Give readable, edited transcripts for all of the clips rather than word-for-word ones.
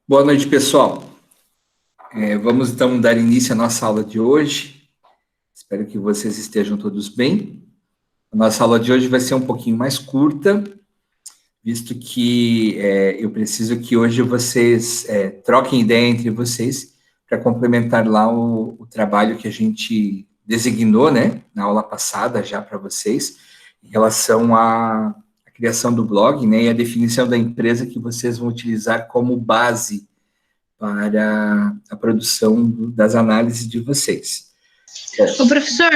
Boa noite, pessoal. Vamos então dar início à nossa aula de hoje. Espero que vocês estejam todos bem. A nossa aula de hoje vai ser um pouquinho mais curta, visto que eu preciso que hoje vocês troquem ideia entre vocês para complementar lá o trabalho que a gente designou, né, na aula passada já para vocês, em relação à criação do blog, né, e a definição da empresa que vocês vão utilizar como base para a produção das análises de vocês. Ô, professor,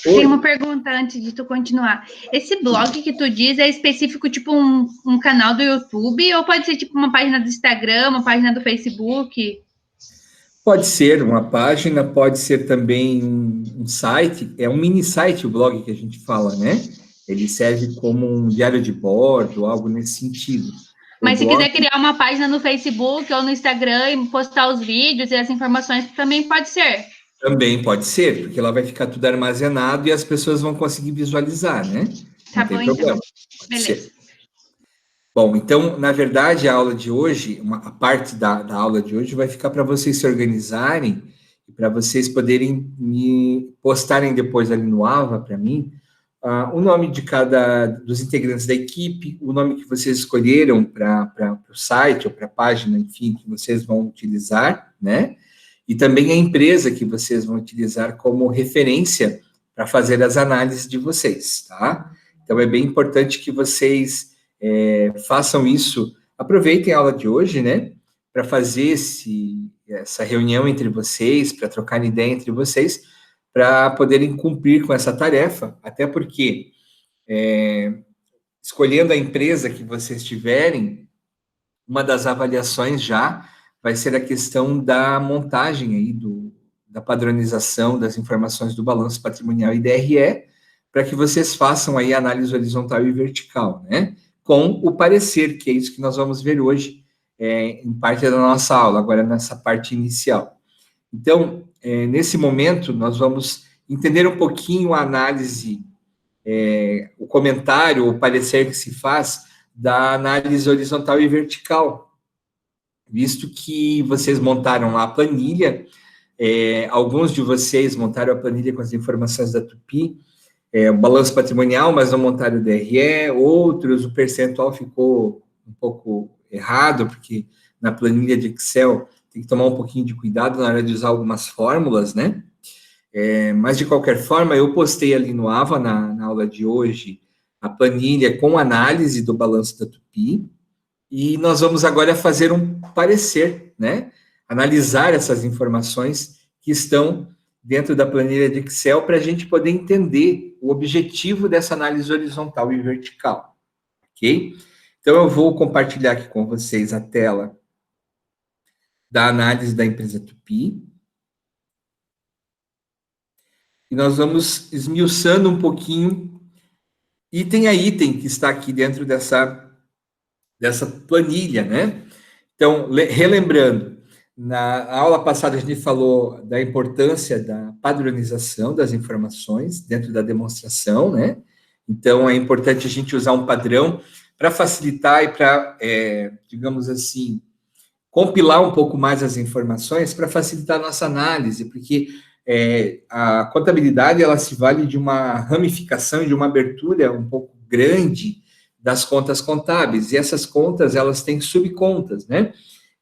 tem uma pergunta antes de tu continuar. Esse blog que tu diz é específico, tipo um canal do YouTube, ou pode ser tipo uma página do Instagram, uma página do Facebook? Pode ser uma página, pode ser também um site, é um mini site o blog que a gente fala, né? Ele serve como um diário de bordo, algo nesse sentido. Mas se quiser criar uma página no Facebook ou no Instagram e postar os vídeos e as informações, também pode ser. Também pode ser, porque lá vai ficar tudo armazenado e as pessoas vão conseguir visualizar, né? Tá bom, então. Beleza. Bom, então, na verdade, a aula de hoje, a parte da aula de hoje vai ficar para vocês se organizarem e para vocês poderem me postarem depois ali no Ava para mim o nome de cada dos integrantes da equipe, o nome que vocês escolheram para o site ou para a página, enfim, que vocês vão utilizar, né? E também a empresa que vocês vão utilizar como referência para fazer as análises de vocês, tá? Então, é bem importante que vocês façam isso, aproveitem a aula de hoje, né? Para fazer essa reunião entre vocês, para trocar ideia entre vocês, para poderem cumprir com essa tarefa, até porque escolhendo a empresa que vocês tiverem, uma das avaliações já vai ser a questão da montagem aí da padronização das informações do balanço patrimonial e DRE, para que vocês façam aí análise horizontal e vertical, né? Com o parecer, que é isso que nós vamos ver hoje, em parte da nossa aula, agora nessa parte inicial. Então, nesse momento, nós vamos entender um pouquinho a análise, o comentário, o parecer que se faz da análise horizontal e vertical, visto que vocês montaram lá a planilha, alguns de vocês montaram a planilha com as informações da Tupi, o balanço patrimonial, mas não montaram o DRE, outros, o percentual ficou um pouco errado, porque na planilha de Excel tem que tomar um pouquinho de cuidado na hora de usar algumas fórmulas, né? Mas, de qualquer forma, eu postei ali no Ava, na aula de hoje, a planilha com análise do balanço da Tupi, e nós vamos agora fazer um parecer, né? Analisar essas informações que estão dentro da planilha de Excel para a gente poder entender o objetivo dessa análise horizontal e vertical, ok? Então, eu vou compartilhar aqui com vocês a tela da análise da empresa Tupi. E nós vamos esmiuçando um pouquinho item a item que está aqui dentro dessa planilha, né? Então, relembrando, na aula passada a gente falou da importância da padronização das informações dentro da demonstração, né? Então, é importante a gente usar um padrão para facilitar e para, digamos assim, compilar um pouco mais as informações para facilitar a nossa análise, porque a contabilidade, ela se vale de uma ramificação, de uma abertura um pouco grande das contas contábeis, e essas contas, elas têm subcontas, né?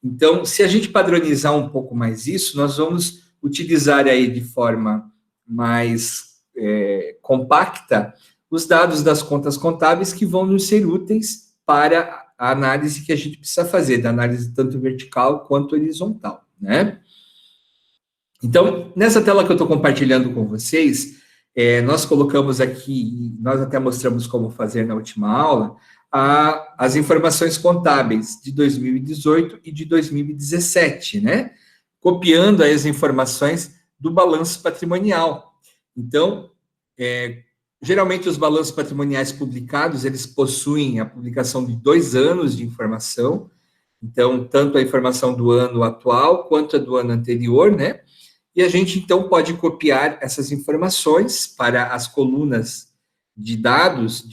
Então, se a gente padronizar um pouco mais isso, nós vamos utilizar aí de forma mais compacta os dados das contas contábeis que vão nos ser úteis para a análise que a gente precisa fazer, da análise tanto vertical quanto horizontal, né? Então, nessa tela que eu estou compartilhando com vocês, nós colocamos aqui, nós até mostramos como fazer na última aula, as informações contábeis de 2018 e de 2017, né? Copiando as informações do balanço patrimonial. Então, geralmente os balanços patrimoniais publicados, eles possuem a publicação de 2 anos de informação, então, tanto a informação do ano atual quanto a do ano anterior, né? E a gente, então, pode copiar essas informações para as colunas de dados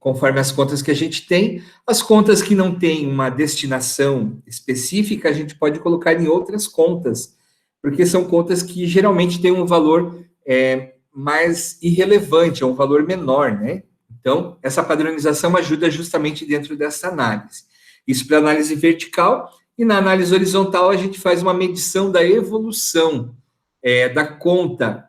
conforme as contas que a gente tem. As contas que não têm uma destinação específica, a gente pode colocar em outras contas, porque são contas que geralmente têm um valor mais irrelevante, é um valor menor, né? Então, essa padronização ajuda justamente dentro dessa análise. Isso para análise vertical, e na análise horizontal a gente faz uma medição da evolução da conta,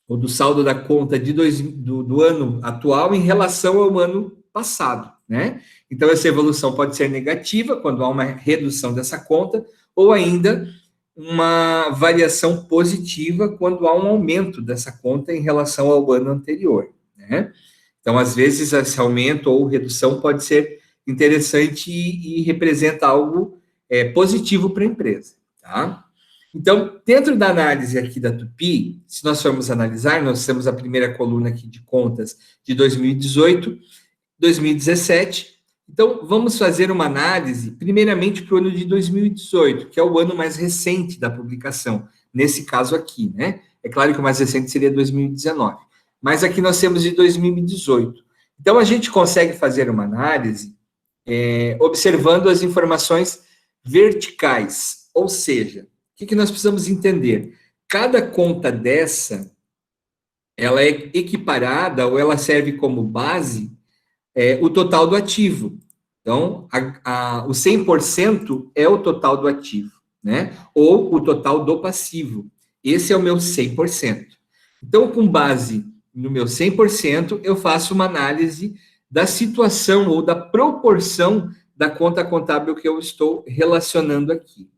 ou do saldo da conta do ano atual em relação ao ano passado, né? Então, essa evolução pode ser negativa, quando há uma redução dessa conta, ou ainda uma variação positiva, quando há um aumento dessa conta em relação ao ano anterior, né? Então, às vezes, esse aumento ou redução pode ser interessante e representa algo positivo para a empresa, tá? Então, dentro da análise aqui da Tupi, se nós formos analisar, nós temos a primeira coluna aqui de contas de 2018, 2017. Então, vamos fazer uma análise, primeiramente, para o ano de 2018, que é o ano mais recente da publicação, nesse caso aqui, né? É claro que o mais recente seria 2019, mas aqui nós temos de 2018. Então, a gente consegue fazer uma análise observando as informações verticais, ou seja, o que nós precisamos entender? Cada conta dessa, ela é equiparada ou ela serve como base o total do ativo. Então, o 100% é o total do ativo, né? Ou o total do passivo. Esse é o meu 100%. Então, com base no meu 100%, eu faço uma análise da situação ou da proporção da conta contábil que eu estou relacionando aqui.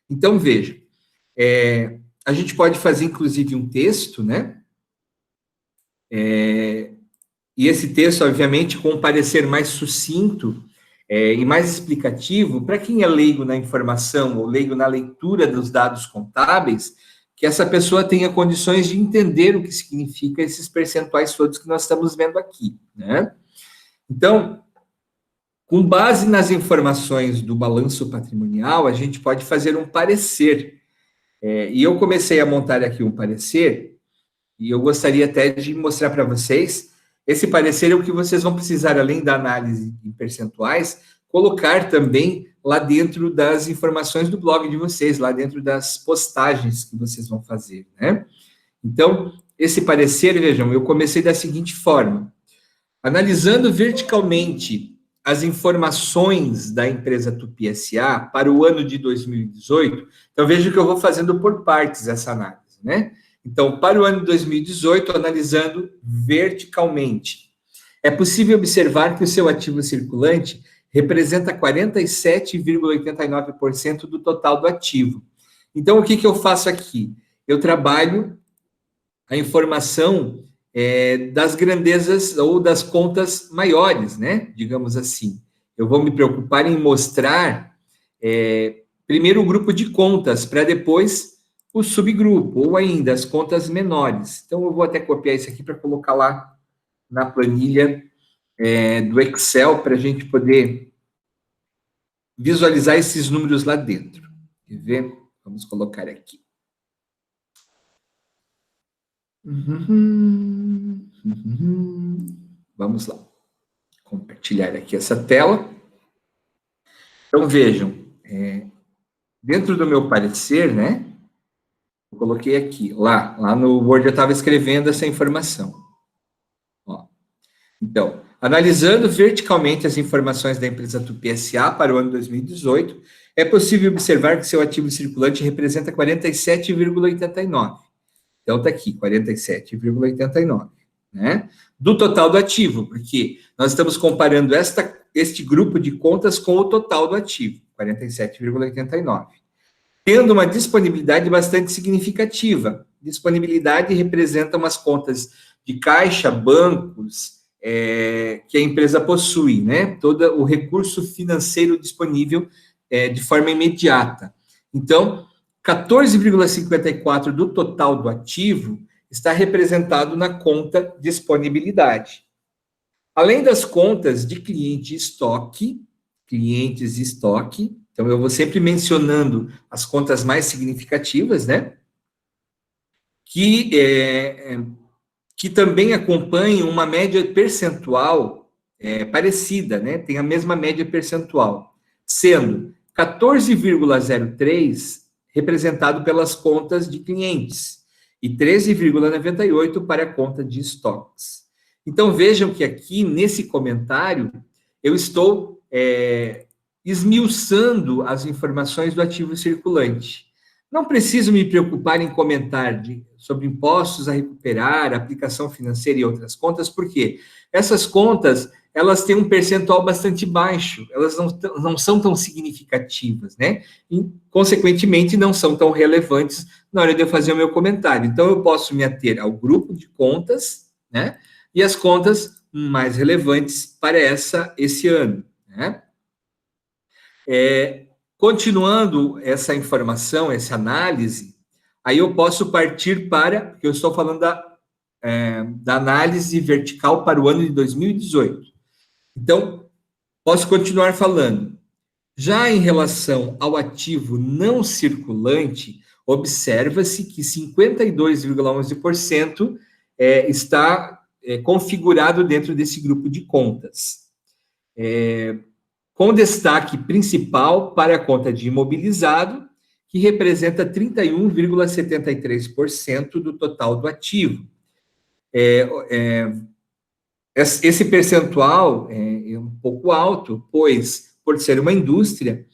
Então, veja, a gente pode fazer, inclusive, um texto, né? E esse texto, obviamente, com um parecer mais sucinto e mais explicativo, para quem é leigo na informação ou leigo na leitura dos dados contábeis, que essa pessoa tenha condições de entender o que significa esses percentuais todos que nós estamos vendo aqui, né? Então, com base nas informações do balanço patrimonial, a gente pode fazer um parecer. E eu comecei a montar aqui um parecer, e eu gostaria até de mostrar para vocês. Esse parecer é o que vocês vão precisar, além da análise em percentuais, colocar também lá dentro das informações do blog de vocês, lá dentro das postagens que vocês vão fazer, né? Então, esse parecer, vejam, eu comecei da seguinte forma: analisando verticalmente as informações da empresa Tupi S.A. para o ano de 2018, então veja que eu vou fazendo por partes essa análise, né? Então, para o ano de 2018, analisando verticalmente, é possível observar que o seu ativo circulante representa 47,89% do total do ativo. Então, o que eu faço aqui? Eu trabalho a informação das grandezas ou das contas maiores, né? Digamos assim. Eu vou me preocupar em mostrar primeiro o grupo de contas, para depois o subgrupo, ou ainda as contas menores. Então, eu vou até copiar isso aqui para colocar lá na planilha do Excel, para a gente poder visualizar esses números lá dentro. Quer ver? Vamos colocar aqui. Vamos lá. Compartilhar aqui essa tela. Então, vejam, dentro do meu parecer, né? Eu coloquei aqui, lá no Word eu estava escrevendo essa informação. Ó. Então, analisando verticalmente as informações da empresa Tupi S.A. para o ano 2018, é possível observar que seu ativo circulante representa 47,89%. Então, está aqui, 47,89%, né? Do total do ativo, porque nós estamos comparando este grupo de contas com o total do ativo, 47,89%. Tendo uma disponibilidade bastante significativa. Disponibilidade representa umas contas de caixa, bancos, que a empresa possui, né? Todo o recurso financeiro disponível de forma imediata. Então, 14,54% do total do ativo está representado na conta disponibilidade. Além das contas de clientes e estoque, então eu vou sempre mencionando as contas mais significativas, né? Que também acompanham uma média percentual parecida, né? Tem a mesma média percentual, sendo 14,03 representado pelas contas de clientes e 13,98 para a conta de estoques. Então, vejam que aqui, nesse comentário, eu estou esmiuçando as informações do ativo circulante. Não preciso me preocupar em comentar sobre impostos a recuperar, aplicação financeira e outras contas, porque essas contas, elas têm um percentual bastante baixo, elas não são tão significativas, né? E, consequentemente, não são tão relevantes na hora de eu fazer o meu comentário. Então, eu posso me ater ao grupo de contas, né? E as contas mais relevantes para esse ano, né? Continuando essa informação, essa análise, aí eu posso partir para, porque eu estou falando da análise vertical para o ano de 2018. Então, posso continuar falando. Já em relação ao ativo não circulante, observa-se que 52,11% está configurado dentro desse grupo de contas. Com destaque principal para a conta de imobilizado, que representa 31,73% do total do ativo. Esse percentual é um pouco alto, pois, por ser uma indústria,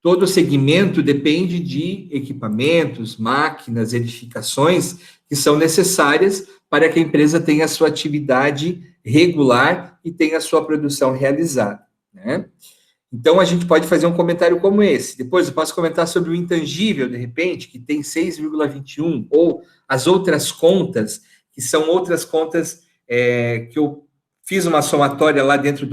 todo o segmento depende de equipamentos, máquinas, edificações que são necessárias para que a empresa tenha a sua atividade regular e tenha a sua produção realizada, né? Então, a gente pode fazer um comentário como esse. Depois, eu posso comentar sobre o intangível, de repente, que tem 6,21, ou as outras contas, que são outras contas que eu fiz uma somatória lá dentro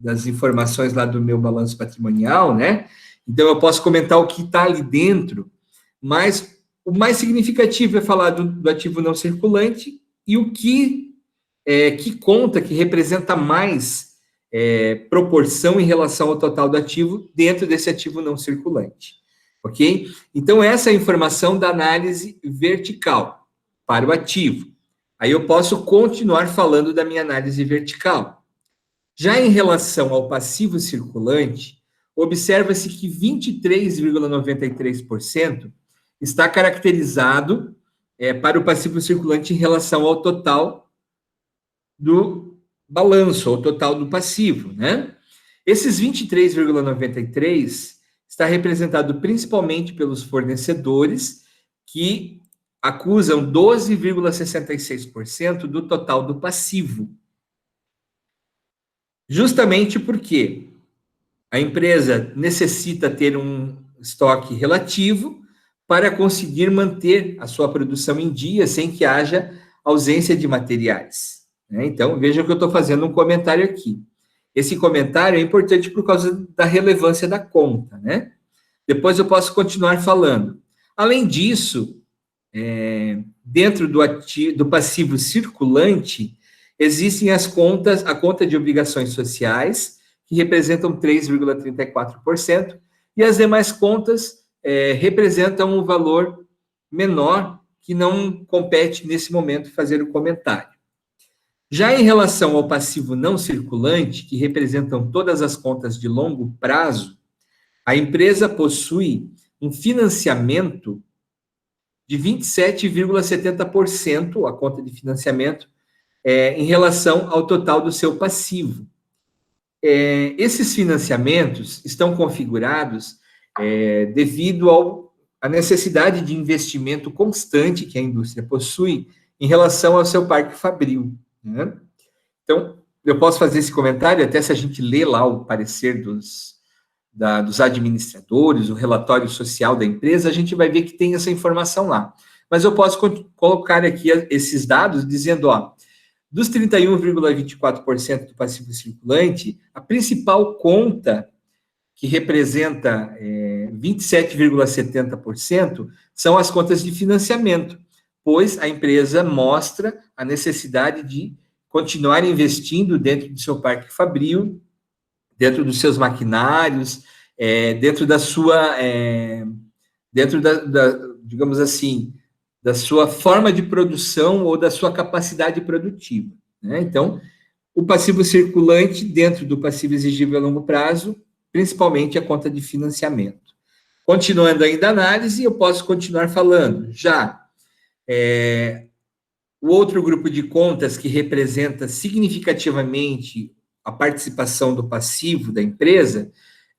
das informações lá do meu balanço patrimonial, né? Então, eu posso comentar o que está ali dentro, mas o mais significativo é falar do ativo não circulante e o que conta que representa mais proporção em relação ao total do ativo dentro desse ativo não circulante, ok? Então, essa é a informação da análise vertical para o ativo. Aí eu posso continuar falando da minha análise vertical. Já em relação ao passivo circulante, observa-se que 23,93% está caracterizado para o passivo circulante em relação ao total do balanço, ao total do passivo, né? Esses 23,93% está representado principalmente pelos fornecedores, que acusam 12,66% do total do passivo. Justamente porque a empresa necessita ter um estoque relativo para conseguir manter a sua produção em dia sem que haja ausência de materiais, né? Então, vejam que eu estou fazendo um comentário aqui. Esse comentário é importante por causa da relevância da conta, né? Depois eu posso continuar falando. Além disso, dentro do passivo circulante, existem a conta de obrigações sociais, que representam 3,34%, e as demais contas representam um valor menor, que não compete nesse momento fazer o comentário. Já em relação ao passivo não circulante, que representam todas as contas de longo prazo, a empresa possui um financiamento de 27,70%, a conta de financiamento, em relação ao total do seu passivo. Esses financiamentos estão configurados devido à necessidade de investimento constante que a indústria possui em relação ao seu parque fabril, né? Então, eu posso fazer esse comentário, até se a gente ler lá o parecer dos administradores, o relatório social da empresa, a gente vai ver que tem essa informação lá. Mas eu posso colocar aqui esses dados dizendo, dos 31,24% do passivo circulante, a principal conta, que representa 27,70%, são as contas de financiamento, pois a empresa mostra a necessidade de continuar investindo dentro do seu parque fabril, dentro dos seus maquinários, dentro da sua, digamos assim, da sua forma de produção ou da sua capacidade produtiva, né? Então, o passivo circulante dentro do passivo exigível a longo prazo, principalmente a conta de financiamento. Continuando ainda a análise, eu posso continuar falando. Já o outro grupo de contas que representa significativamente a participação do passivo da empresa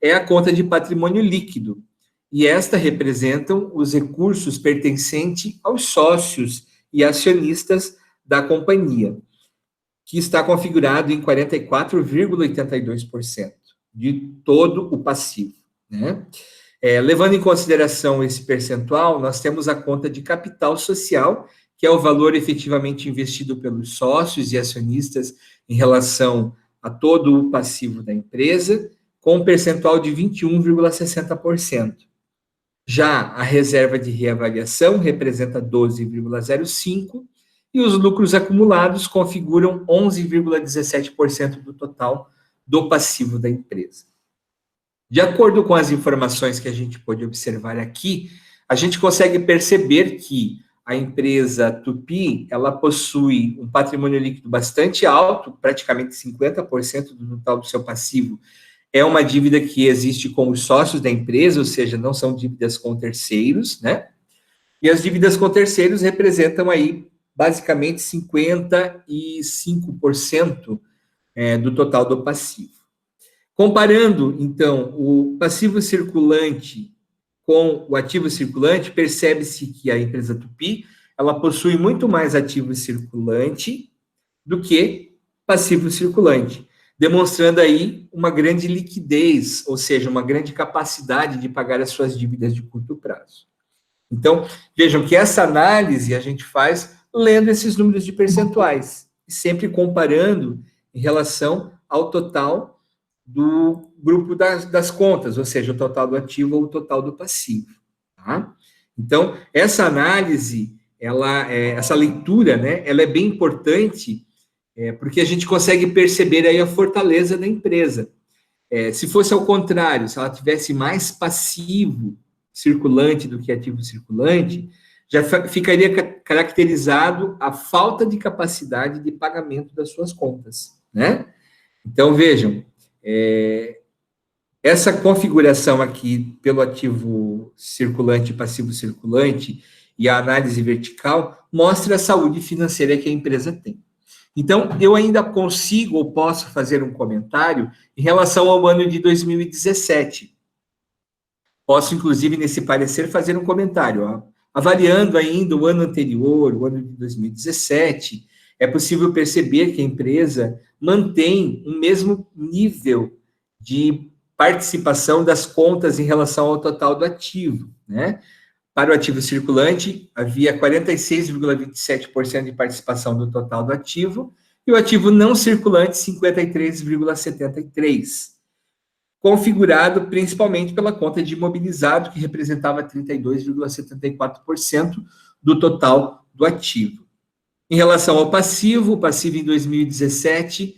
é a conta de patrimônio líquido. E esta representam os recursos pertencentes aos sócios e acionistas da companhia, que está configurado em 44,82% de todo o passivo, né? Levando em consideração esse percentual, nós temos a conta de capital social, que é o valor efetivamente investido pelos sócios e acionistas em relação a todo o passivo da empresa, com um percentual de 21,60%. Já a reserva de reavaliação representa 12,05%, e os lucros acumulados configuram 11,17% do total do passivo da empresa. De acordo com as informações que a gente pode observar aqui, a gente consegue perceber que a empresa Tupy, ela possui um patrimônio líquido bastante alto, praticamente 50% do total do seu passivo é uma dívida que existe com os sócios da empresa, ou seja, não são dívidas com terceiros, né? E as dívidas com terceiros representam aí basicamente 55% do total do passivo. Comparando, então, o passivo circulante com o ativo circulante, percebe-se que a empresa Tupy, ela possui muito mais ativo circulante do que passivo circulante, demonstrando aí uma grande liquidez, ou seja, uma grande capacidade de pagar as suas dívidas de curto prazo. Então, vejam que essa análise a gente faz lendo esses números de percentuais, sempre comparando em relação ao total do grupo das contas, ou seja, o total do ativo ou o total do passivo. Tá? Então, essa análise, essa leitura, né, ela é bem importante, porque a gente consegue perceber aí a fortaleza da empresa. Se fosse ao contrário, se ela tivesse mais passivo circulante do que ativo circulante, já ficaria caracterizado a falta de capacidade de pagamento das suas contas, né? Então, vejam, essa configuração aqui pelo ativo circulante e passivo circulante e a análise vertical mostra a saúde financeira que a empresa tem. Então, eu ainda consigo ou posso fazer um comentário em relação ao ano de 2017. Posso, inclusive, nesse parecer, fazer um comentário. Ó. Avaliando ainda o ano anterior, o ano de 2017, é possível perceber que a empresa mantém o mesmo nível de participação das contas em relação ao total do ativo, né? Para o ativo circulante, havia 46,27% de participação do total do ativo, e o ativo não circulante, 53,73%, configurado principalmente pela conta de imobilizado, que representava 32,74% do total do ativo. Em relação ao passivo, o passivo em 2017,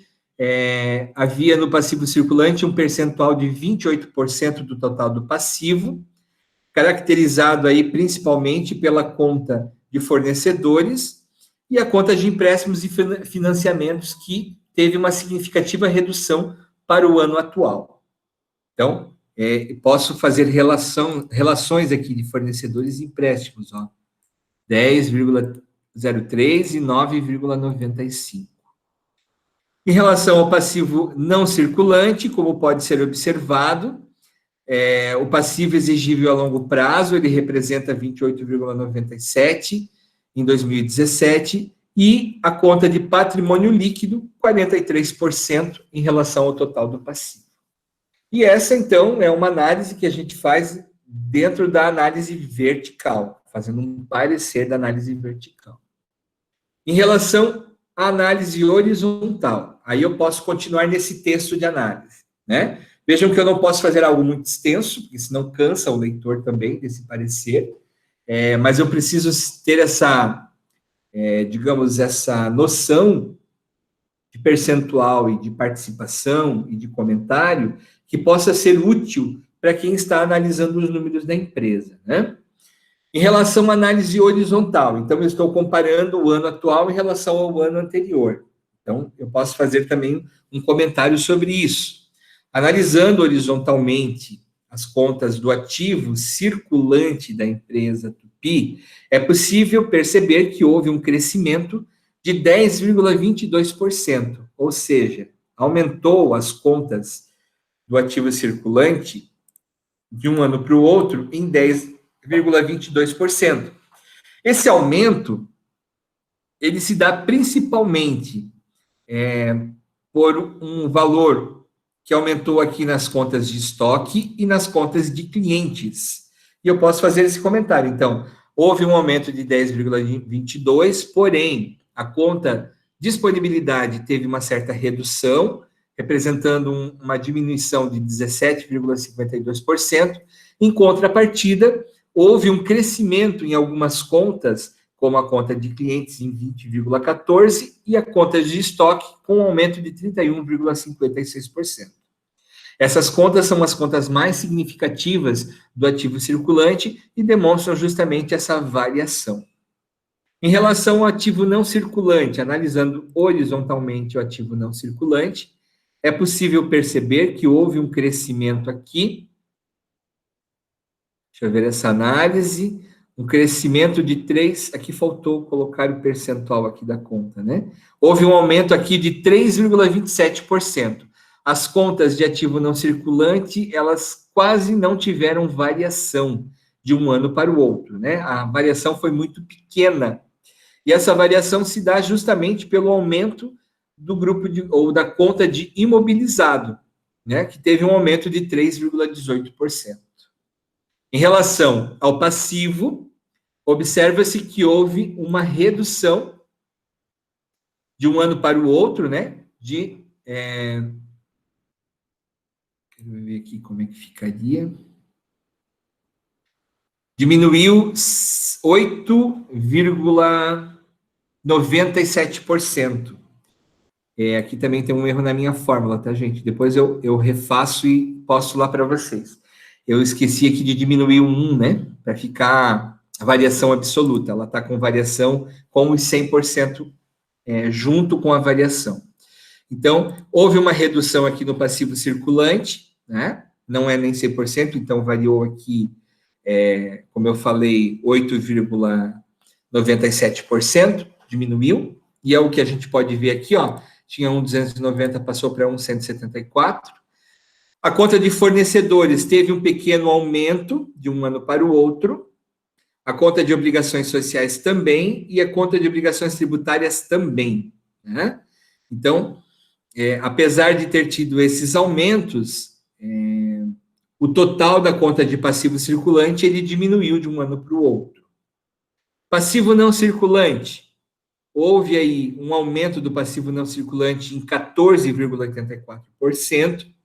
havia no passivo circulante um percentual de 28% do total do passivo, caracterizado aí principalmente pela conta de fornecedores e a conta de empréstimos e financiamentos, que teve uma significativa redução para o ano atual. Então, posso fazer relações aqui de fornecedores e empréstimos, ó, 10,03 e 9,95. Em relação ao passivo não circulante, como pode ser observado, o passivo exigível a longo prazo, ele representa 28,97 em 2017, e a conta de patrimônio líquido, 43% em relação ao total do passivo. E essa, então, é uma análise que a gente faz dentro da análise vertical, fazendo um parecer da análise vertical. Em relação à análise horizontal, aí eu posso continuar nesse texto de análise, né? Vejam que eu não posso fazer algo muito extenso, porque senão cansa o leitor também desse parecer, mas eu preciso ter essa, digamos, essa noção de percentual e de participação e de comentário que possa ser útil para quem está analisando os números da empresa, né? Em relação à análise horizontal, então eu estou comparando o ano atual em relação ao ano anterior. Então, eu posso fazer também um comentário sobre isso. Analisando horizontalmente as contas do ativo circulante da empresa Tupi, é possível perceber que houve um crescimento de 10,22%, ou seja, aumentou as contas do ativo circulante de um ano para o outro em 10,22%. Esse aumento, ele se dá principalmente por um valor que aumentou aqui nas contas de estoque e nas contas de clientes. E eu posso fazer esse comentário. Então, houve um aumento de 10,22, porém, a conta disponibilidade teve uma certa redução, representando uma diminuição de 17,52%. Em contrapartida, houve um crescimento em algumas contas, como a conta de clientes em 20,14% e a conta de estoque com um aumento de 31,56%. Essas contas são as contas mais significativas do ativo circulante e demonstram justamente essa variação. Em relação ao ativo não circulante, analisando horizontalmente o ativo não circulante, é possível perceber que houve um crescimento aqui. Deixa eu ver essa análise. Um crescimento de 3, aqui faltou colocar o percentual aqui da conta, né? Houve um aumento aqui de 3,27%. As contas de ativo não circulante, elas quase não tiveram variação de um ano para o outro, né? A variação foi muito pequena. E essa variação se dá justamente pelo aumento do grupo ou da conta de imobilizado, né? Que teve um aumento de 3,18%. Em relação ao passivo, observa-se que houve uma redução de um ano para o outro, né? Quero ver aqui como é que ficaria. Diminuiu 8,97%. Aqui também tem um erro na minha fórmula, tá, gente? Depois eu refaço e posto lá para vocês. Eu esqueci aqui de diminuir o 1, né? Para ficar a variação absoluta. Ela está com variação com os 100% junto com a variação. Então, houve uma redução aqui no passivo circulante, né? Não é nem 100%, então variou aqui, como eu falei, 8,97%, diminuiu. E é o que a gente pode ver aqui, ó. Tinha 1,290, passou para 1,174. A conta de fornecedores teve um pequeno aumento de um ano para o outro. A conta de obrigações sociais também. E a conta de obrigações tributárias também, né? Então, apesar de ter tido esses aumentos, o total da conta de passivo circulante, ele diminuiu de um ano para o outro. Passivo não circulante. Houve aí um aumento do passivo não circulante em 14,84%,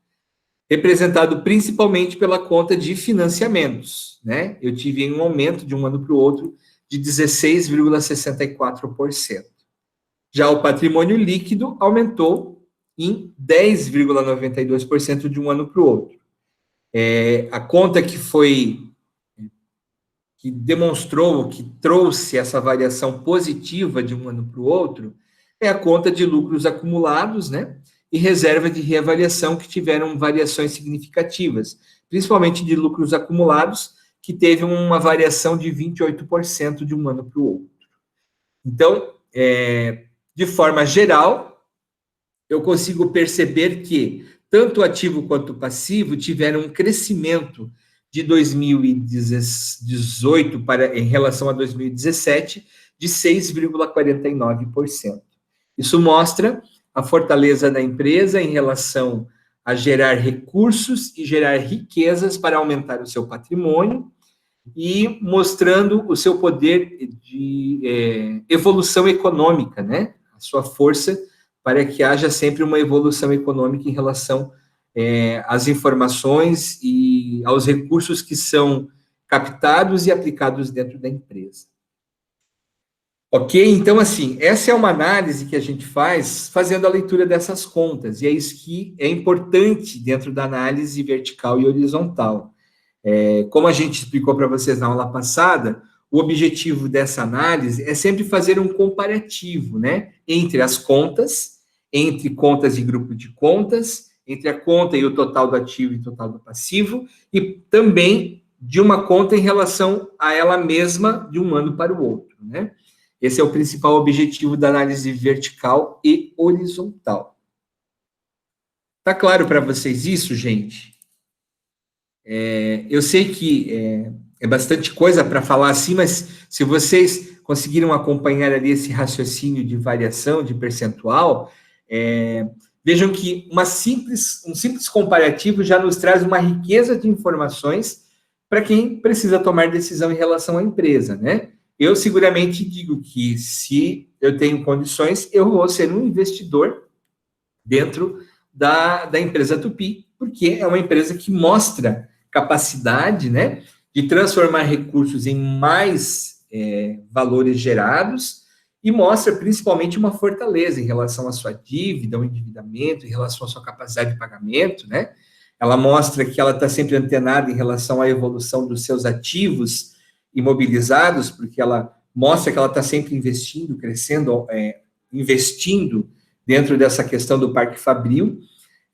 representado principalmente pela conta de financiamentos, né? Eu tive um aumento de um ano para o outro de 16,64%. Já o patrimônio líquido aumentou em 10,92% de um ano para o outro. A conta que demonstrou, que trouxe essa variação positiva de um ano para o outro, é a conta de lucros acumulados, né? E reserva de reavaliação, que tiveram variações significativas, principalmente de lucros acumulados, que teve uma variação de 28% de um ano para o outro. Então, de forma geral, eu consigo perceber que tanto o ativo quanto o passivo tiveram um crescimento de 2018 em relação a 2017 de 6,49%. Isso mostra a fortaleza da empresa em relação a gerar recursos e gerar riquezas para aumentar o seu patrimônio e mostrando o seu poder de evolução econômica, né? A sua força para que haja sempre uma evolução econômica em relação às informações e aos recursos que são captados e aplicados dentro da empresa. Ok? Então, assim, essa é uma análise que a gente faz fazendo a leitura dessas contas, e é isso que é importante dentro da análise vertical e horizontal. Como a gente explicou para vocês na aula passada, o objetivo dessa análise é sempre fazer um comparativo, né, entre as contas entre contas e grupo de contas, entre a conta e o total do ativo e total do passivo, e também de uma conta em relação a ela mesma de um ano para o outro, né? Esse é o principal objetivo da análise vertical e horizontal. Tá claro para vocês isso, gente? Eu sei que é bastante coisa para falar assim, mas se vocês conseguiram acompanhar ali esse raciocínio de variação, de percentual, vejam que um simples comparativo já nos traz uma riqueza de informações para quem precisa tomar decisão em relação à empresa, né? Eu seguramente digo que se eu tenho condições, eu vou ser um investidor dentro da empresa Tupi, porque é uma empresa que mostra capacidade, né, de transformar recursos em mais valores gerados e mostra principalmente uma fortaleza em relação à sua dívida, ao endividamento, em relação à sua capacidade de pagamento, né? Ela mostra que ela está sempre antenada em relação à evolução dos seus ativos imobilizados, porque ela mostra que ela está sempre investindo, crescendo, investindo dentro dessa questão do Parque Fabril,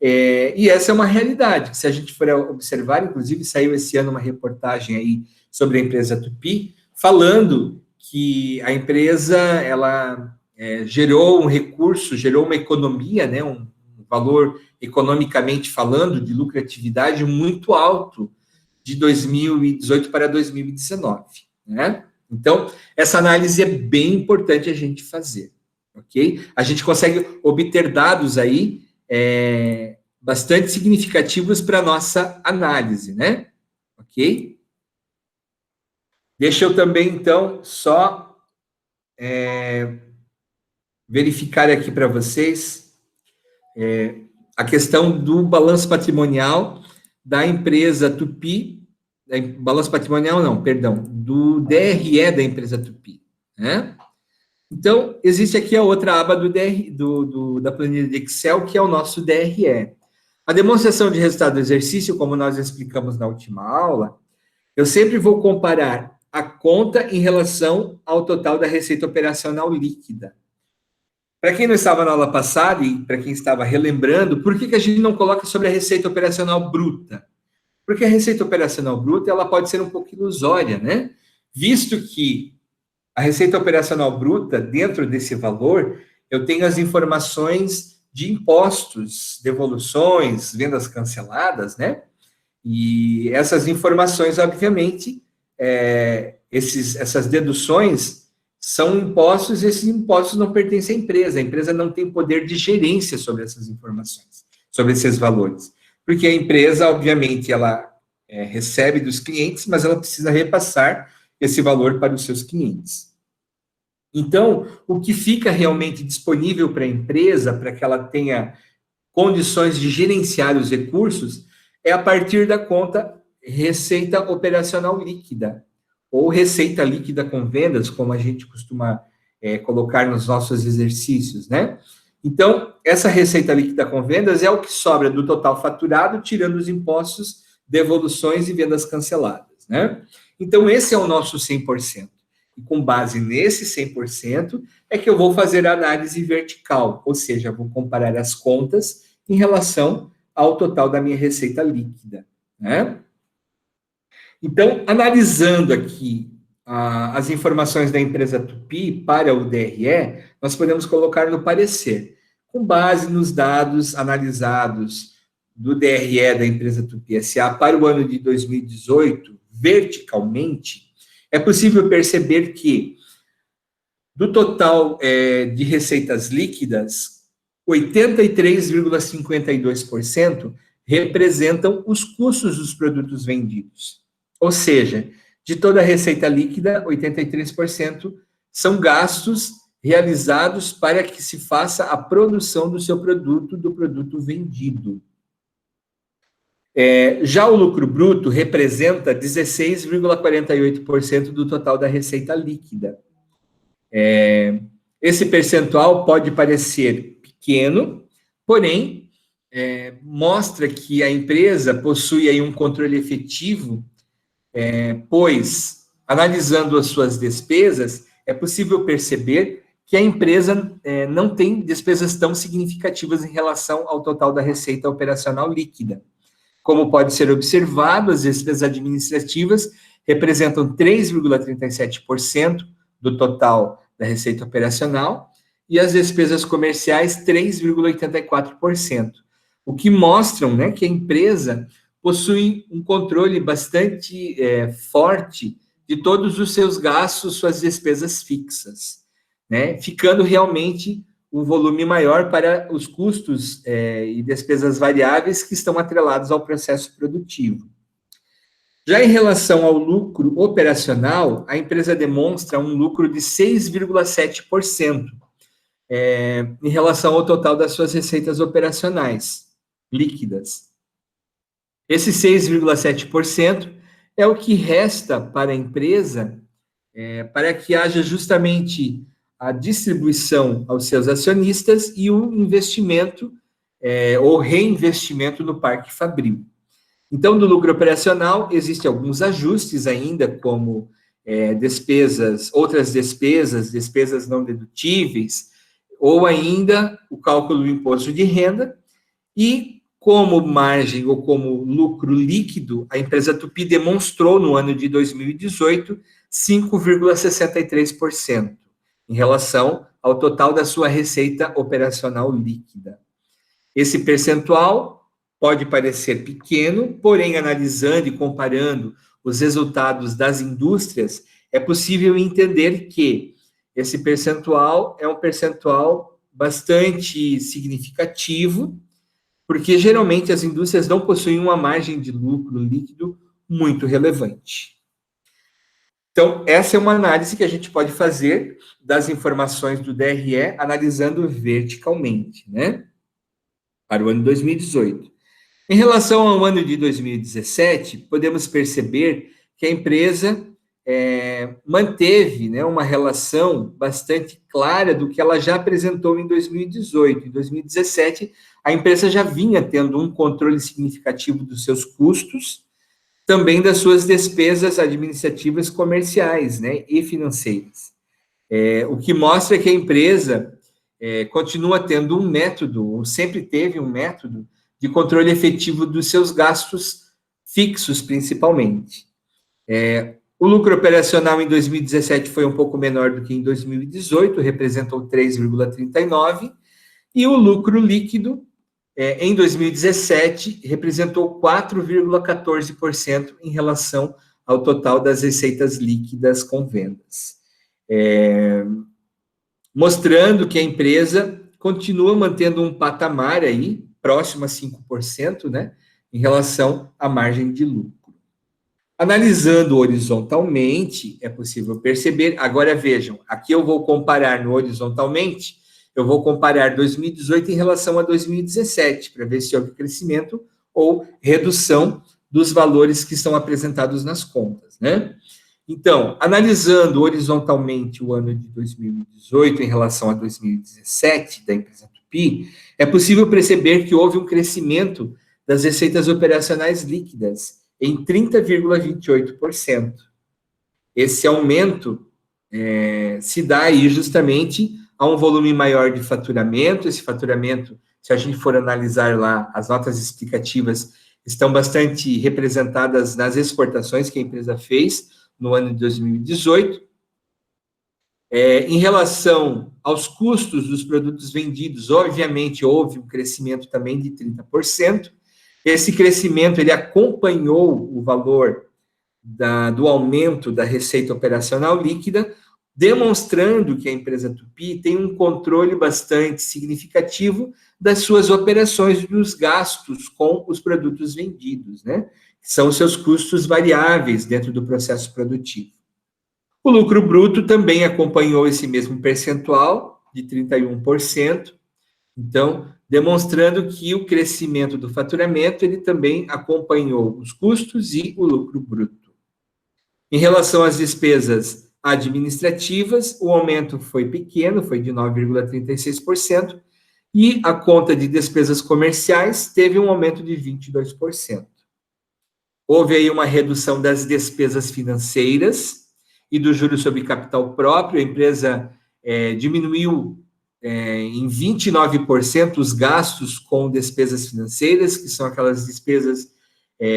e essa é uma realidade, que se a gente for observar, inclusive saiu esse ano uma reportagem aí sobre a empresa Tupi, falando que a empresa, ela gerou um recurso, gerou uma economia, né, um valor economicamente falando, de lucratividade muito alto, de 2018 para 2019, né? Então, essa análise é bem importante a gente fazer, ok? A gente consegue obter dados aí bastante significativos para a nossa análise, né? Ok? Deixa eu também, então, só verificar aqui para vocês a questão do balanço patrimonial da empresa Tupi, balanço patrimonial não, perdão, do DRE da empresa Tupi, né? Então, existe aqui a outra aba da planilha de Excel, que é o nosso DRE. A demonstração de resultado do exercício, como nós explicamos na última aula, eu sempre vou comparar a conta em relação ao total da receita operacional líquida. Para quem não estava na aula passada e para quem estava relembrando, por que a gente não coloca sobre a receita operacional bruta? Porque a receita operacional bruta, ela pode ser um pouco ilusória, né? Visto que a receita operacional bruta, dentro desse valor, eu tenho as informações de impostos, devoluções, vendas canceladas, né? E essas informações, obviamente, essas deduções são impostos, e esses impostos não pertencem à empresa. A empresa não tem poder de gerência sobre essas informações, sobre esses valores. Porque a empresa, obviamente, ela recebe dos clientes, mas ela precisa repassar esse valor para os seus clientes. Então, o que fica realmente disponível para a empresa, para que ela tenha condições de gerenciar os recursos, é a partir da conta receita operacional líquida, ou receita líquida com vendas, como a gente costuma colocar nos nossos exercícios, né? Então, essa receita líquida com vendas é o que sobra do total faturado, tirando os impostos, devoluções e vendas canceladas, né? Então, esse é o nosso 100%. E com base nesse 100%, é que eu vou fazer a análise vertical, ou seja, vou comparar as contas em relação ao total da minha receita líquida, né? Então, analisando aqui as informações da empresa Tupi para o DRE, nós podemos colocar no parecer, com base nos dados analisados do DRE da empresa Tupi S.A. para o ano de 2018, verticalmente, é possível perceber que, do total de receitas líquidas, 83,52% representam os custos dos produtos vendidos. Ou seja, de toda a receita líquida, 83% são gastos realizados para que se faça a produção do seu produto, do produto vendido. Já o lucro bruto representa 16,48% do total da receita líquida. Esse percentual pode parecer pequeno, porém, mostra que a empresa possui aí um controle efetivo, pois, analisando as suas despesas, é possível perceber que a empresa não tem despesas tão significativas em relação ao total da receita operacional líquida. Como pode ser observado, as despesas administrativas representam 3,37% do total da receita operacional e as despesas comerciais 3,84%, o que mostram, né, que a empresa possui um controle bastante forte de todos os seus gastos, suas despesas fixas, né, ficando realmente um volume maior para os custos e despesas variáveis que estão atrelados ao processo produtivo. Já em relação ao lucro operacional, a empresa demonstra um lucro de 6,7%, em relação ao total das suas receitas operacionais líquidas. Esse 6,7% é o que resta para a empresa para que haja justamente a distribuição aos seus acionistas e o investimento ou reinvestimento no Parque Fabril. Então, do lucro operacional, existem alguns ajustes ainda, como outras despesas não dedutíveis, ou ainda o cálculo do imposto de renda, e como margem ou como lucro líquido, a empresa Tupy demonstrou no ano de 2018 5,63% em relação ao total da sua receita operacional líquida. Esse percentual pode parecer pequeno, porém, analisando e comparando os resultados das indústrias, é possível entender que esse percentual é um percentual bastante significativo, porque geralmente as indústrias não possuem uma margem de lucro líquido muito relevante. Então, essa é uma análise que a gente pode fazer das informações do DRE, analisando verticalmente, né? Para o ano 2018. Em relação ao ano de 2017, podemos perceber que a empresa manteve, né, uma relação bastante clara do que ela já apresentou em 2018. Em 2017, a empresa já vinha tendo um controle significativo dos seus custos, também das suas despesas administrativas comerciais, né, e financeiras. O que mostra que a empresa continua tendo um método, ou sempre teve um método, de controle efetivo dos seus gastos fixos, principalmente. O lucro operacional em 2017 foi um pouco menor do que em 2018, representou 3,39%, e o lucro líquido, em 2017, representou 4,14% em relação ao total das receitas líquidas com vendas. Mostrando que a empresa continua mantendo um patamar aí, próximo a 5%, né, em relação à margem de lucro. Analisando horizontalmente, é possível perceber, agora vejam, aqui eu vou comparar no horizontalmente, eu vou comparar 2018 em relação a 2017, para ver se houve crescimento ou redução dos valores que estão apresentados nas contas, né? Então, analisando horizontalmente o ano de 2018 em relação a 2017 da empresa Tupy, é possível perceber que houve um crescimento das receitas operacionais líquidas em 30,28%. Esse aumento se dá aí justamente a um volume maior de faturamento. Esse faturamento, se a gente for analisar lá, as notas explicativas estão bastante representadas nas exportações que a empresa fez no ano de 2018. Em relação aos custos dos produtos vendidos, obviamente, houve um crescimento também de 30%. Esse crescimento, ele acompanhou o valor do aumento da receita operacional líquida, demonstrando que a empresa Tupy tem um controle bastante significativo das suas operações e dos gastos com os produtos vendidos, né? Que são os seus custos variáveis dentro do processo produtivo. O lucro bruto também acompanhou esse mesmo percentual, de 31%, então, demonstrando que o crescimento do faturamento, ele também acompanhou os custos e o lucro bruto. Em relação às despesas administrativas, o aumento foi pequeno, foi de 9,36%, e a conta de despesas comerciais teve um aumento de 22%. Houve aí uma redução das despesas financeiras e do juros sobre capital próprio. A empresa diminuiu em 29% os gastos com despesas financeiras, que são aquelas despesas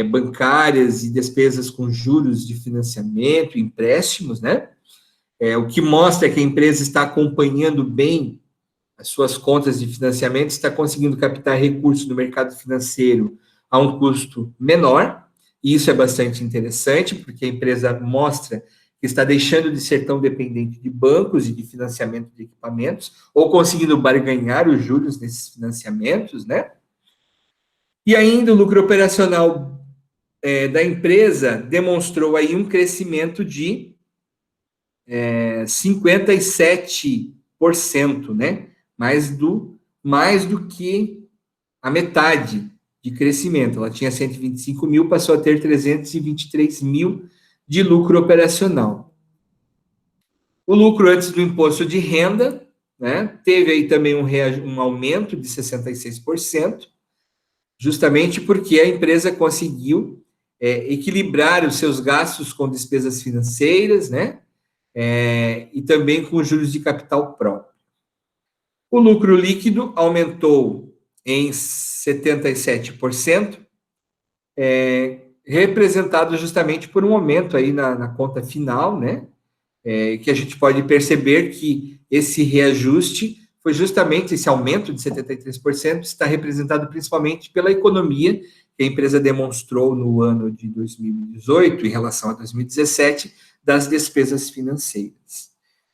bancárias e despesas com juros de financiamento, empréstimos, né? O que mostra que a empresa está acompanhando bem as suas contas de financiamento, está conseguindo captar recursos no mercado financeiro a um custo menor, e isso é bastante interessante, porque a empresa mostra que está deixando de ser tão dependente de bancos e de financiamento de equipamentos, ou conseguindo barganhar os juros nesses financiamentos, né? E ainda o lucro operacional da empresa demonstrou aí um crescimento de 57%, né? Mais do que a metade de crescimento. Ela tinha 125 mil, passou a ter 323 mil de lucro operacional. O lucro antes do imposto de renda, né? Teve aí também um aumento de 66%, justamente porque a empresa conseguiu equilibrar os seus gastos com despesas financeiras, né? E também com juros de capital próprio. O lucro líquido aumentou em 77%, representado justamente por um aumento aí na conta final, né? Que a gente pode perceber que esse reajuste foi justamente esse aumento de 73%, está representado principalmente pela economia que a empresa demonstrou no ano de 2018 em relação a 2017 das despesas financeiras.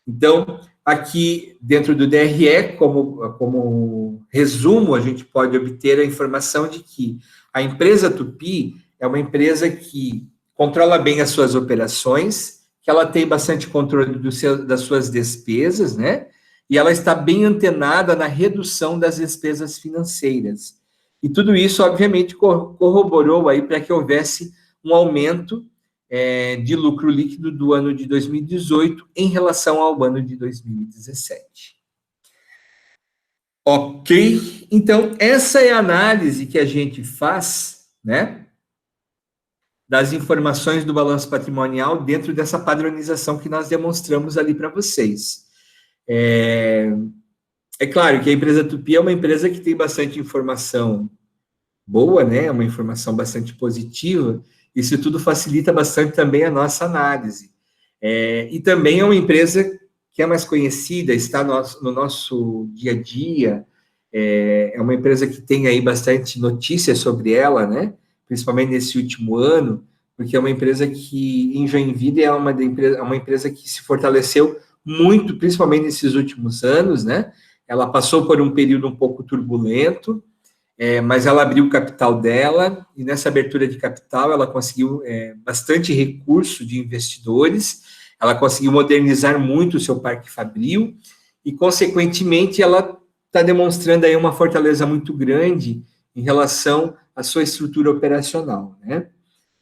Então, aqui dentro do DRE, como resumo, a gente pode obter a informação de que a empresa Tupy é uma empresa que controla bem as suas operações, que ela tem bastante controle das suas despesas, né? E ela está bem antenada na redução das despesas financeiras. E tudo isso, obviamente, corroborou aí para que houvesse um aumento de lucro líquido do ano de 2018 em relação ao ano de 2017. Ok? Então, essa é a análise que a gente faz, né? Das informações do balanço patrimonial dentro dessa padronização que nós demonstramos ali para vocês. É claro que a empresa Tupy é uma empresa que tem bastante informação boa, né? Uma informação bastante positiva. Isso tudo facilita bastante também a nossa análise. E também é uma empresa que é mais conhecida, está no nosso dia a dia, é uma empresa que tem aí bastante notícias sobre ela, né? Principalmente nesse último ano, porque é uma empresa que, em Joinville, é uma empresa que se fortaleceu muito, principalmente nesses últimos anos, né? Ela passou por um período um pouco turbulento, mas ela abriu o capital dela, e nessa abertura de capital ela conseguiu bastante recurso de investidores, ela conseguiu modernizar muito o seu parque fabril, e, consequentemente, ela está demonstrando aí uma fortaleza muito grande em relação à sua estrutura operacional, né?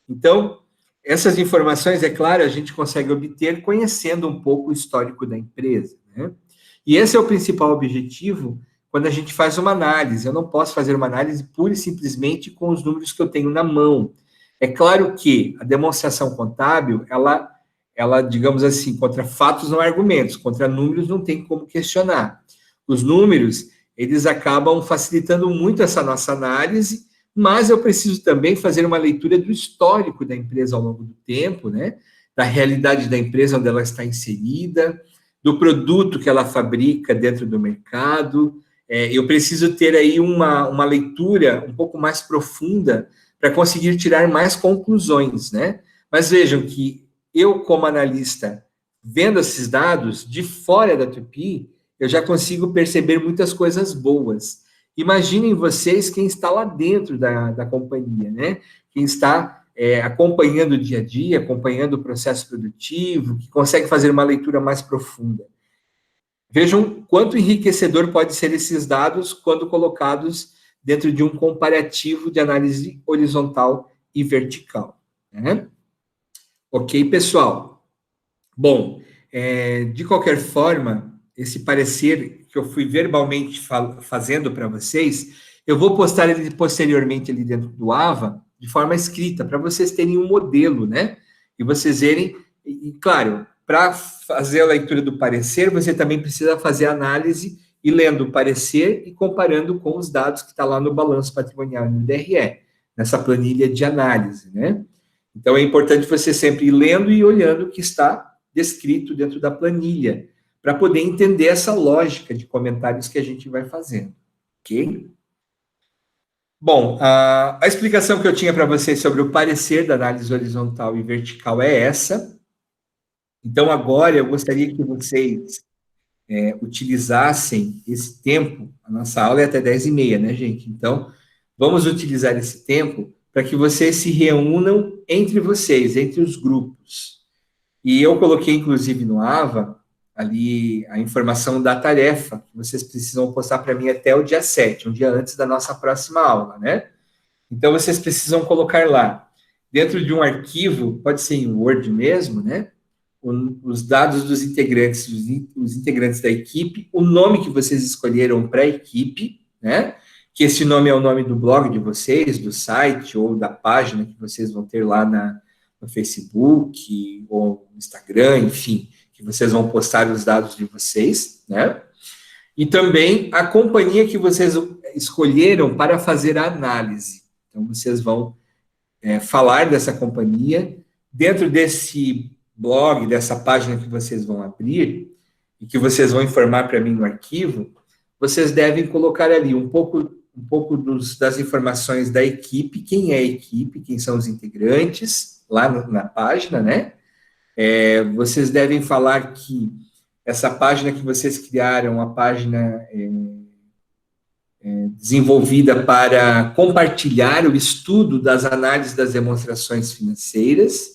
Então, essas informações, é claro, a gente consegue obter conhecendo um pouco o histórico da empresa, né? E esse é o principal objetivo quando a gente faz uma análise. Eu não posso fazer uma análise pura e simplesmente com os números que eu tenho na mão. É claro que a demonstração contábil, ela, digamos assim, contra fatos não há argumentos, contra números não tem como questionar. Os números, eles acabam facilitando muito essa nossa análise, mas eu preciso também fazer uma leitura do histórico da empresa ao longo do tempo, né? Da realidade da empresa onde ela está inserida, do produto que ela fabrica dentro do mercado. Eu preciso ter aí uma leitura um pouco mais profunda para conseguir tirar mais conclusões, né? Mas vejam que eu, como analista, vendo esses dados de fora da Tupy, eu já consigo perceber muitas coisas boas. Imaginem vocês quem está lá dentro da companhia, né? Quem está acompanhando o dia a dia, acompanhando o processo produtivo, que consegue fazer uma leitura mais profunda. Vejam quanto enriquecedor pode ser esses dados quando colocados dentro de um comparativo de análise horizontal e vertical, né? Ok, pessoal? Bom, de qualquer forma, esse parecer que eu fui verbalmente fazendo para vocês, eu vou postar ele posteriormente ali dentro do AVA, de forma escrita, para vocês terem um modelo, né? E vocês verem, e claro, para fazer a leitura do parecer, você também precisa fazer a análise e lendo o parecer e comparando com os dados que está lá no balanço patrimonial no DRE, nessa planilha de análise, né? Então, é importante você sempre ir lendo e olhando o que está descrito dentro da planilha, para poder entender essa lógica de comentários que a gente vai fazendo, ok? Bom, a explicação que eu tinha para vocês sobre o parecer da análise horizontal e vertical é essa. Então, agora eu gostaria que vocês utilizassem esse tempo. A nossa aula é até 10h30, né, gente? Então, vamos utilizar esse tempo para que vocês se reúnam entre vocês, entre os grupos. E eu coloquei, inclusive, no AVA, ali, a informação da tarefa, que vocês precisam postar para mim até o dia 7, um dia antes da nossa próxima aula, né? Então, vocês precisam colocar lá, dentro de um arquivo, pode ser em Word mesmo, né? Os dados dos integrantes, os integrantes da equipe, o nome que vocês escolheram para a equipe, né? Que esse nome é o nome do blog de vocês, do site ou da página que vocês vão ter lá no Facebook ou no Instagram, enfim, que vocês vão postar os dados de vocês, né? E também a companhia que vocês escolheram para fazer a análise. Então, vocês vão falar dessa companhia dentro desse blog, dessa página que vocês vão abrir e que vocês vão informar para mim no arquivo. Vocês devem colocar ali um pouco das informações da equipe, quem é a equipe, quem são os integrantes, lá na página, né? Vocês devem falar que essa página que vocês criaram, a página desenvolvida para compartilhar o estudo das análises das demonstrações financeiras,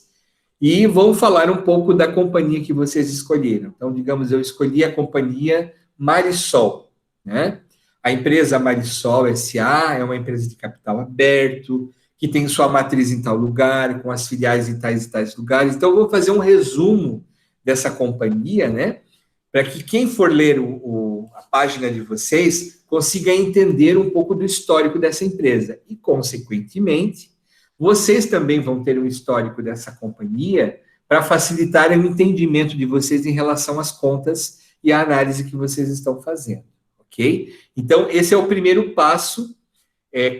e vão falar um pouco da companhia que vocês escolheram. Então, digamos, eu escolhi a companhia Marisol, né? A empresa Marisol S.A. é uma empresa de capital aberto, que tem sua matriz em tal lugar, com as filiais em tais e tais lugares. Então, eu vou fazer um resumo dessa companhia, né? Para que quem for ler a página de vocês consiga entender um pouco do histórico dessa empresa. E, consequentemente, vocês também vão ter um histórico dessa companhia para facilitar o entendimento de vocês em relação às contas e à análise que vocês estão fazendo, ok? Então, esse é o primeiro passo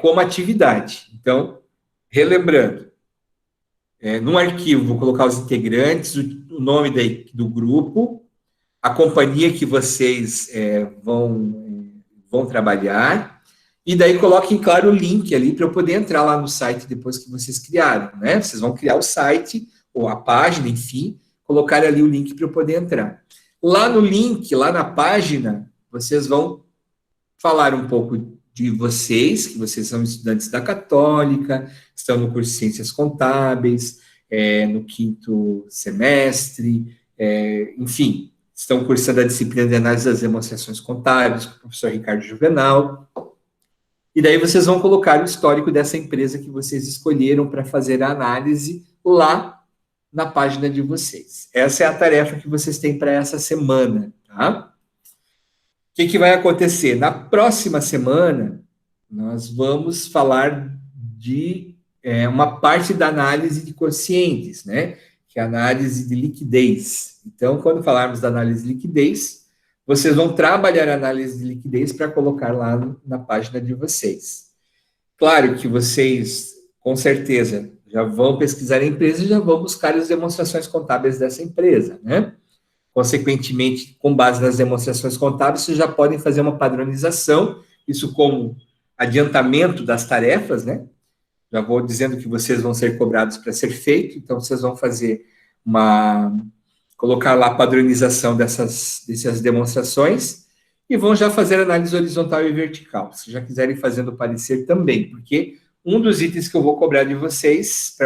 como atividade. Então, relembrando, num arquivo vou colocar os integrantes, o nome do grupo, a companhia que vocês vão trabalhar, e daí coloquem, claro, o link ali para eu poder entrar lá no site depois que vocês criaram, né? Vocês vão criar o site, ou a página, enfim, colocar ali o link para eu poder entrar. Lá no link, lá na página, vocês vão falar um pouco de vocês, que vocês são estudantes da Católica, estão no curso de Ciências Contábeis, no 5º semestre, enfim, estão cursando a disciplina de análise das demonstrações contábeis com o professor Ricardo Juvenal. E daí vocês vão colocar o histórico dessa empresa que vocês escolheram para fazer a análise lá na página de vocês. Essa é a tarefa que vocês têm para essa semana, tá? O que vai acontecer? Na próxima semana, nós vamos falar de uma parte da análise de quocientes, né? Que é a análise de liquidez. Então, quando falarmos da análise de liquidez, vocês vão trabalhar a análise de liquidez para colocar lá na página de vocês. Claro que vocês, com certeza, já vão pesquisar a empresa e já vão buscar as demonstrações contábeis dessa empresa, né? Consequentemente, com base nas demonstrações contábeis, vocês já podem fazer uma padronização, isso como adiantamento das tarefas, né? Já vou dizendo que vocês vão ser cobrados para ser feito, então vocês vão fazer colocar lá a padronização dessas demonstrações e vão já fazer análise horizontal e vertical, se já quiserem fazendo parecer também, porque um dos itens que eu vou cobrar de vocês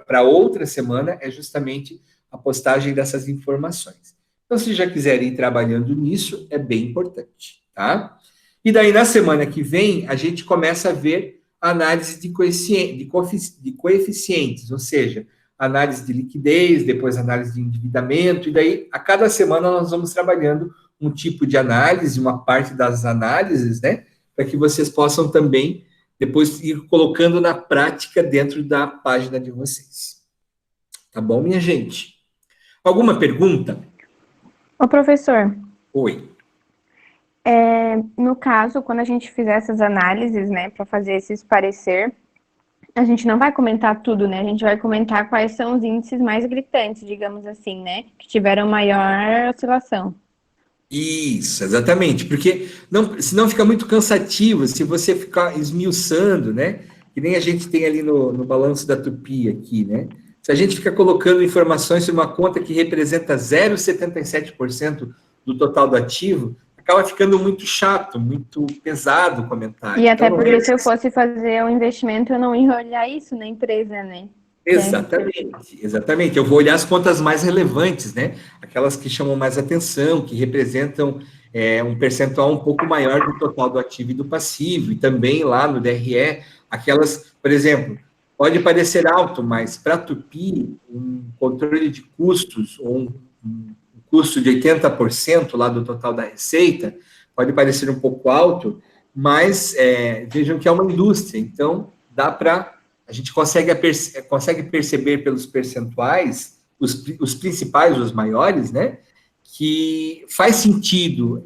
para outra semana é justamente a postagem dessas informações. Então, se já quiserem ir trabalhando nisso, é bem importante, tá? E daí, na semana que vem, a gente começa a ver a análise de coeficientes, ou seja, análise de liquidez, depois análise de endividamento, e daí, a cada semana, nós vamos trabalhando um tipo de análise, uma parte das análises, né? Para que vocês possam também, depois, ir colocando na prática dentro da página de vocês. Tá bom, minha gente? Alguma pergunta? Ô, professor, Oi. no caso, quando a gente fizer essas análises, né, para fazer esses parecer, a gente não vai comentar tudo, né? A gente vai comentar quais são os índices mais gritantes, digamos assim, né? Que tiveram maior oscilação. Isso, exatamente, porque não, senão fica muito cansativo se você ficar esmiuçando, né? Que nem a gente tem ali no balanço da Tupi aqui, né? Se a gente fica colocando informações em uma conta que representa 0,77% do total do ativo, acaba ficando muito chato, muito pesado o comentário. E Então, até não é porque se eu fosse fazer um investimento, eu não ia olhar isso na empresa, né? exatamente, exatamente. Eu vou olhar as contas mais relevantes, né? Aquelas que chamam mais atenção, que representam um percentual um pouco maior do total do ativo e do passivo, e também lá no DRE, aquelas, por exemplo, pode parecer alto, mas para a Tupi, um controle de custos, ou um custo de 80% lá do total da receita, pode parecer um pouco alto, mas vejam que é uma indústria, então dá para a gente consegue perceber pelos percentuais, os principais, os maiores, né? Que faz sentido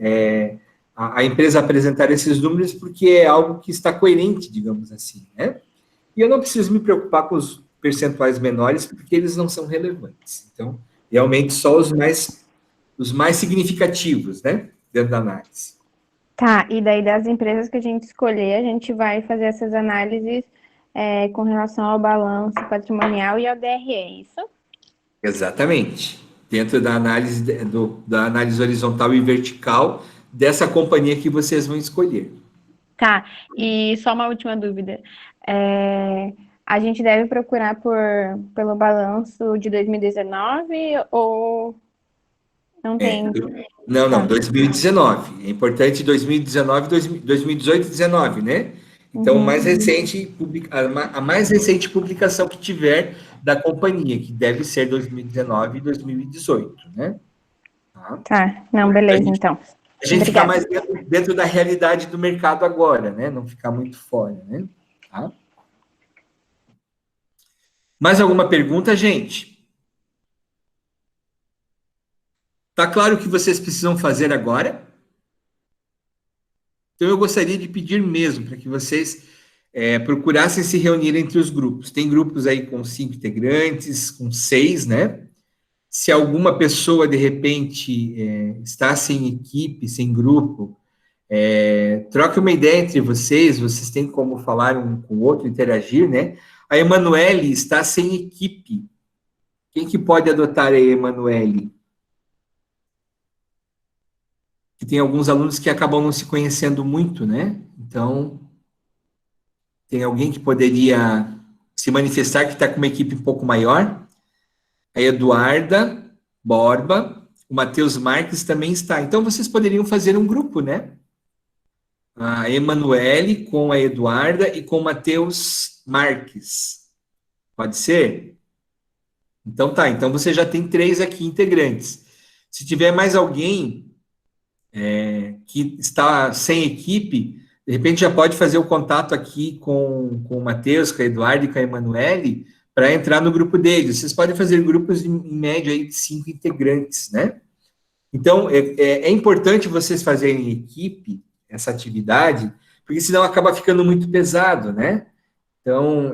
a empresa apresentar esses números porque é algo que está coerente, digamos assim, né? E eu não preciso me preocupar com os percentuais menores porque eles não são relevantes. Então, realmente só os mais significativos, né? Dentro da análise. Tá, e daí das empresas que a gente escolher, a gente vai fazer essas análises com relação ao balanço patrimonial e ao DRE, é isso? Exatamente. Dentro da análise, da análise horizontal e vertical dessa companhia que vocês vão escolher. Tá, e só uma última dúvida. A gente deve procurar pelo balanço de 2019 ou não tem? Não, não, Tá. 2019. É importante 2019, 2018 e 2019, né? Então, Uhum. a mais recente publicação que tiver da companhia, que deve ser 2019 e 2018, né? Tá? Tá, não, A beleza, gente, então. a gente ficar Obrigada. mais dentro da realidade do mercado agora, né? Não ficar muito fora, né? Tá? Mais alguma pergunta, gente? Tá claro o que vocês precisam fazer agora? Então, eu gostaria de pedir mesmo para que vocês procurassem se reunir entre os grupos. Tem grupos aí com 5 integrantes, com 6, né? Se alguma pessoa, de repente, está sem equipe, sem grupo, troque uma ideia entre vocês, vocês têm como falar um com o outro, interagir, né? A Emanuele está sem equipe. Quem que pode adotar a Emanuele? Que tem alguns alunos que acabam não se conhecendo muito, né? Então, tem alguém que poderia se manifestar que está com uma equipe um pouco maior? A Eduarda Borba, o Matheus Marques também está. Então, vocês poderiam fazer um grupo, né? A Emanuele com a Eduarda e com o Matheus Marques. Pode ser? Então tá, então você já tem 3 aqui integrantes. Se tiver mais alguém que está sem equipe, de repente já pode fazer o contato aqui com o Matheus, com a Eduardo e com a Emanuele, para entrar no grupo deles. Vocês podem fazer grupos em média aí de 5 integrantes, né? Então, é importante vocês fazerem em equipe essa atividade, porque senão acaba ficando muito pesado, né? Então,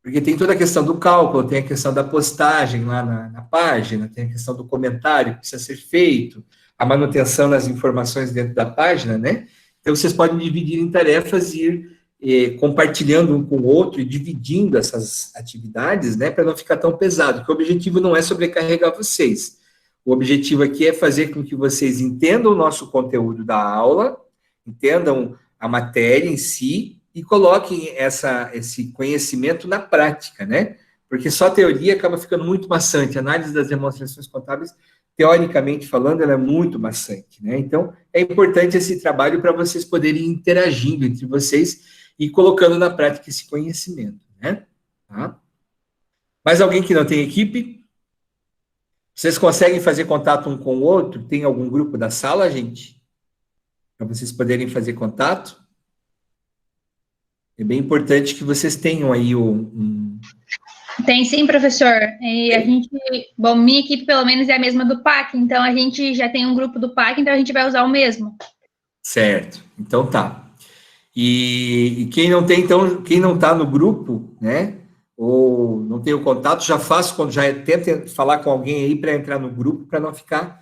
porque tem toda a questão do cálculo, tem a questão da postagem lá na página, tem a questão do comentário que precisa ser feito, a manutenção das informações dentro da página, né? Então, vocês podem dividir em tarefas e ir compartilhando um com o outro e dividindo essas atividades, né, para não ficar tão pesado, porque o objetivo não é sobrecarregar vocês. O objetivo aqui é fazer com que vocês entendam o nosso conteúdo da aula, entendam a matéria em si, e coloquem esse conhecimento na prática, né? Porque só teoria acaba ficando muito maçante. A análise das demonstrações contábeis, teoricamente falando, ela é muito maçante, né? Então, é importante esse trabalho para vocês poderem ir interagindo entre vocês e colocando na prática esse conhecimento, né? Tá? Mais alguém que não tem equipe? Vocês conseguem fazer contato um com o outro? Tem algum grupo da sala, gente? Para vocês poderem fazer contato? É bem importante que vocês tenham aí Tem sim, professor. E a gente, bom, minha equipe pelo menos é a mesma do PAC, então a gente já tem um grupo do PAC, então a gente vai usar o mesmo. Certo, então tá. E quem não tem, então, quem não está no grupo, né, ou não tem o contato, já faz, quando já tenta falar com alguém aí para entrar no grupo, para não ficar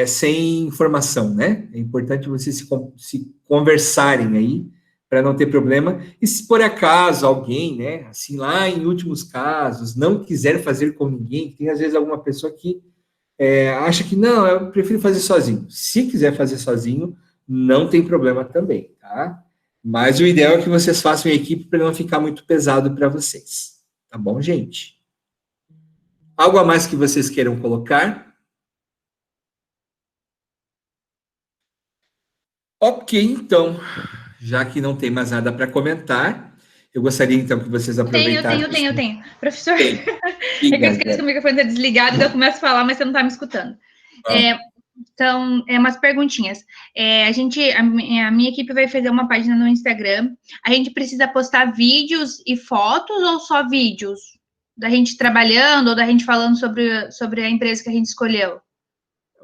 sem informação, né? É importante vocês se conversarem aí, para não ter problema. E se por acaso alguém, né, assim, lá em últimos casos, não quiser fazer com ninguém, tem às vezes alguma pessoa que acha que não, eu prefiro fazer sozinho. Se quiser fazer sozinho, não tem problema também, tá? Mas o ideal é que vocês façam em equipe para não ficar muito pesado para vocês. Tá bom, gente? Algo a mais que vocês queiram colocar? Ok, então, já que não tem mais nada para comentar, eu gostaria então que vocês aproveitassem. Eu tenho. Professor, Tem. é que eu esqueço que o microfone está desligado, então eu começo a falar, mas você não está me escutando. Então, umas perguntinhas. A minha equipe vai fazer uma página no Instagram. A gente precisa postar vídeos e fotos ou só vídeos? Da gente trabalhando ou da gente falando sobre a empresa que a gente escolheu?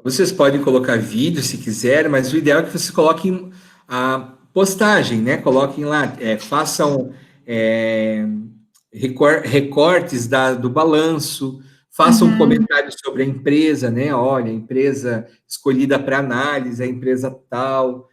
Vocês podem colocar vídeo se quiser, mas o ideal é que vocês coloquem a postagem, né? Coloquem lá, façam recortes do balanço, façam um comentário sobre a empresa, né? Olha, a empresa escolhida para análise, a empresa tal,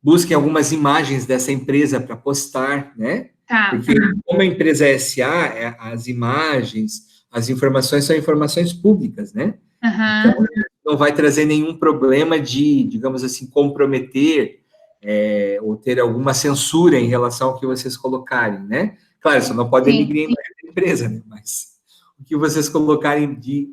busquem algumas imagens dessa empresa para postar, né? Tá. Porque como a empresa é SA, as imagens, as informações são informações públicas, né? Então, não vai trazer nenhum problema de, digamos assim, comprometer ou ter alguma censura em relação ao que vocês colocarem, né? Claro, você não pode denigrir a imagem da empresa, né? Mas o que vocês colocarem de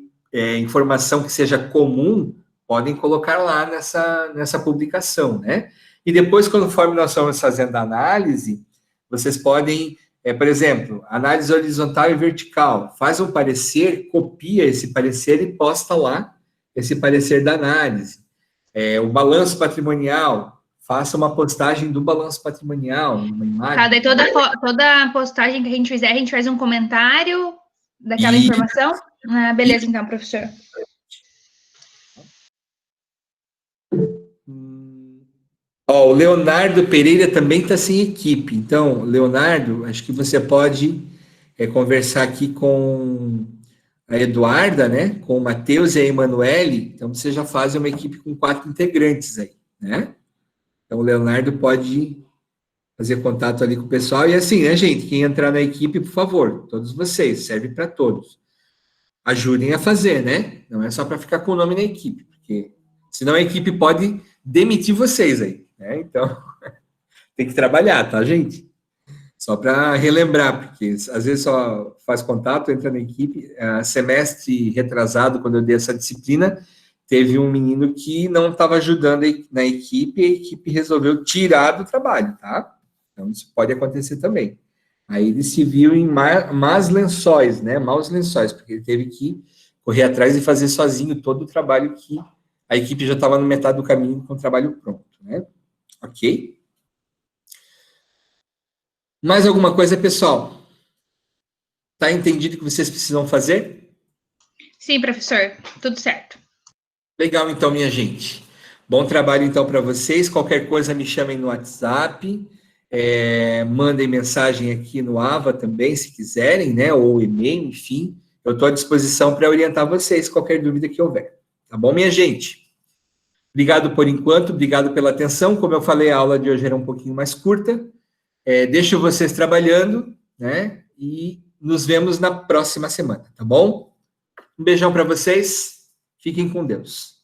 informação que seja comum, podem colocar lá nessa publicação, né? E depois, conforme nós estamos fazendo a análise, vocês podem, por exemplo, análise horizontal e vertical, faz um parecer, copia esse parecer e posta lá esse parecer da análise. O balanço patrimonial, faça uma postagem do balanço patrimonial, uma imagem. Tá, daí toda postagem que a gente fizer, a gente faz um comentário daquela informação? Beleza, então, professor. O Leonardo Pereira também está sem equipe. Então, Leonardo, acho que você pode conversar aqui com a Eduarda, né? Com o Matheus e a Emanuele. Então, você já faz uma equipe com 4 integrantes aí, né? Então, o Leonardo pode fazer contato ali com o pessoal. E assim, né, gente? Quem entrar na equipe, por favor, todos vocês, serve para todos. Ajudem a fazer, né? Não é só para ficar com o nome na equipe, porque senão a equipe pode demitir vocês aí, né? Então, tem que trabalhar, tá, gente? Só para relembrar, porque às vezes só faz contato, entra na equipe. Semestre retrasado, quando eu dei essa disciplina, teve um menino que não estava ajudando na equipe e a equipe resolveu tirar do trabalho, tá? Então, isso pode acontecer também. Aí ele se viu em maus lençóis, porque ele teve que correr atrás e fazer sozinho todo o trabalho que a equipe já estava no metade do caminho com o trabalho pronto, né? Ok? Mais alguma coisa, pessoal? Tá entendido o que vocês precisam fazer? Sim, professor. Tudo certo. Legal, então, minha gente. Bom trabalho, então, para vocês. Qualquer coisa, me chamem no WhatsApp. Mandem mensagem aqui no AVA também, se quiserem, né? Ou e-mail, enfim. Eu estou à disposição para orientar vocês, qualquer dúvida que houver. Tá bom, minha gente? Obrigado por enquanto, obrigado pela atenção. Como eu falei, a aula de hoje era um pouquinho mais curta. Deixo vocês trabalhando, né? E nos vemos na próxima semana, tá bom? Um beijão para vocês. Fiquem com Deus.